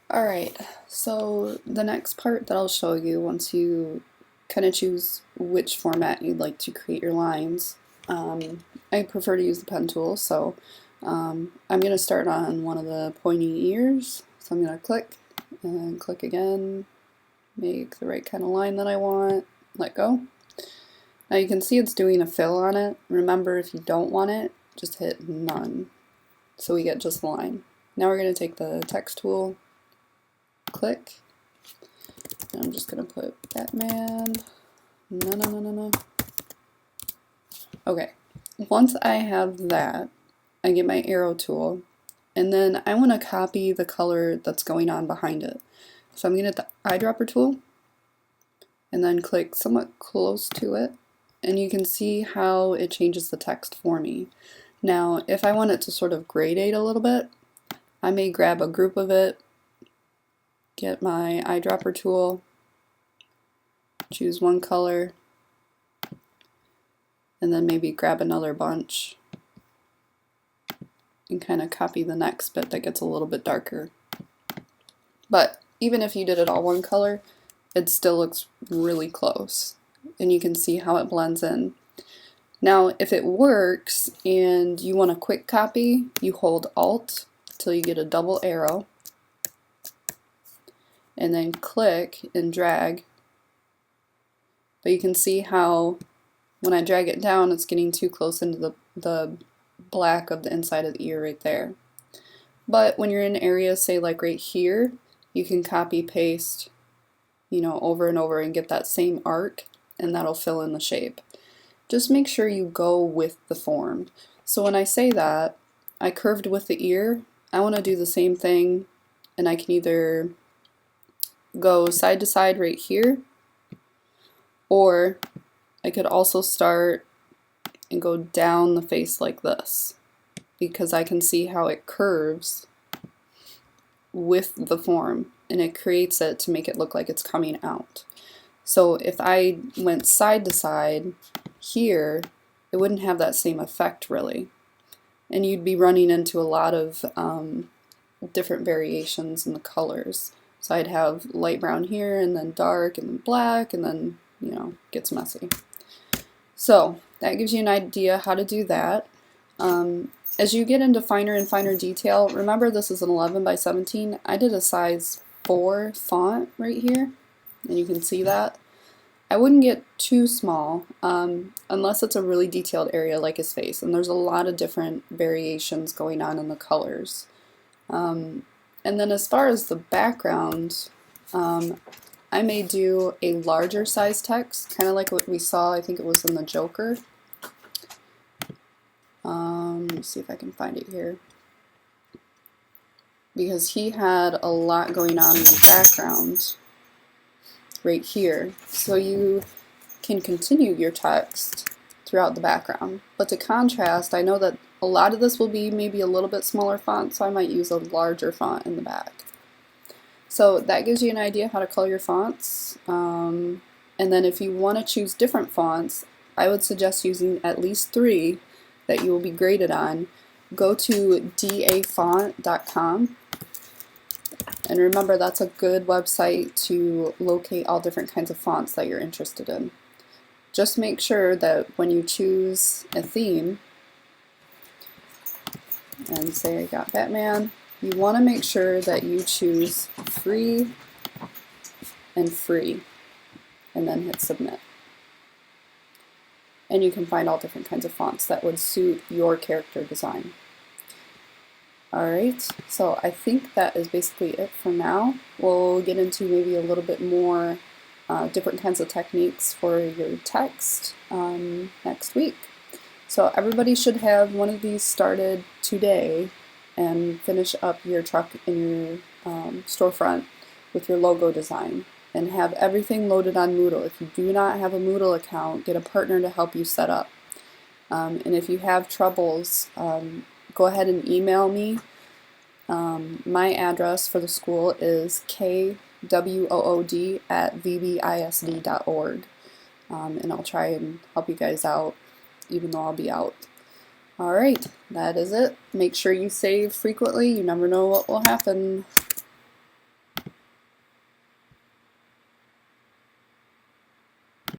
Alright, so the next part that I'll show you once you kind of choose which format you'd like to create your lines, I prefer to use the pen tool, so I'm going to start on one of the pointy ears. So I'm going to click and click again, make the right kind of line that I want, let go. Now you can see it's doing a fill on it. Remember, if you don't want it, just hit none. So we get just the line. Now we're going to take the text tool, click, and I'm just going to put Batman. No. Okay, once I have that, I get my arrow tool, and then I want to copy the color that's going on behind it. So I'm going to hit the eyedropper tool, and then click somewhat close to it, and you can see how it changes the text for me. Now, if I want it to sort of gradate a little bit, I may grab a group of it, get my eyedropper tool, choose one color, and then maybe grab another bunch and kind of copy the next bit that gets a little bit darker. But even if you did it all one color, it still looks really close, and you can see how it blends in. Now, if it works and you want a quick copy, you hold Alt till you get a double arrow, and then click and drag. But you can see how when I drag it down, it's getting too close into the black of the inside of the ear right there. But when you're in areas, say like right here, you can copy paste, over and over and get that same arc, and that'll fill in the shape. Just make sure you go with the form. So when I say that, I curved with the ear, I want to do the same thing, and I can either go side to side right here, or I could also start and go down the face like this, because I can see how it curves with the form, and it creates it to make it look like it's coming out. So if I went side to side here, it wouldn't have that same effect really, and you'd be running into a lot of different variations in the colors. So I'd have light brown here, and then dark, and then black, and then it gets messy. So that gives you an idea how to do that. As you get into finer and finer detail, remember this is an 11 by 17. I did a size 4 font right here, and you can see that. I wouldn't get too small unless it's a really detailed area like his face, and there's a lot of different variations going on in the colors. And then as far as the background, I may do a larger size text, kind of like what we saw, I think it was in the Joker. Let me see if I can find it here. Because he had a lot going on in the background right here. So you can continue your text throughout the background. But to contrast, I know that a lot of this will be maybe a little bit smaller font, so I might use a larger font in the back. So that gives you an idea how to color your fonts. And then if you want to choose different fonts, I would suggest using at least 3 that you will be graded on. Go to dafont.com, and remember that's a good website to locate all different kinds of fonts that you're interested in. Just make sure that when you choose a theme, and say I got Batman, you want to make sure that you choose free and free, and then hit submit. And you can find all different kinds of fonts that would suit your character design. Alright, so I think that is basically it for now. We'll get into maybe a little bit more different kinds of techniques for your text next week. So everybody should have one of these started today and finish up your truck in your storefront with your logo design, and have everything loaded on Moodle. If you do not have a Moodle account, get a partner to help you set up. And if you have troubles, go ahead and email me. My address for the school is kwood@vbisd.org, and I'll try and help you guys out, even though I'll be out. Alright, that is it. Make sure you save frequently. You never know what will happen.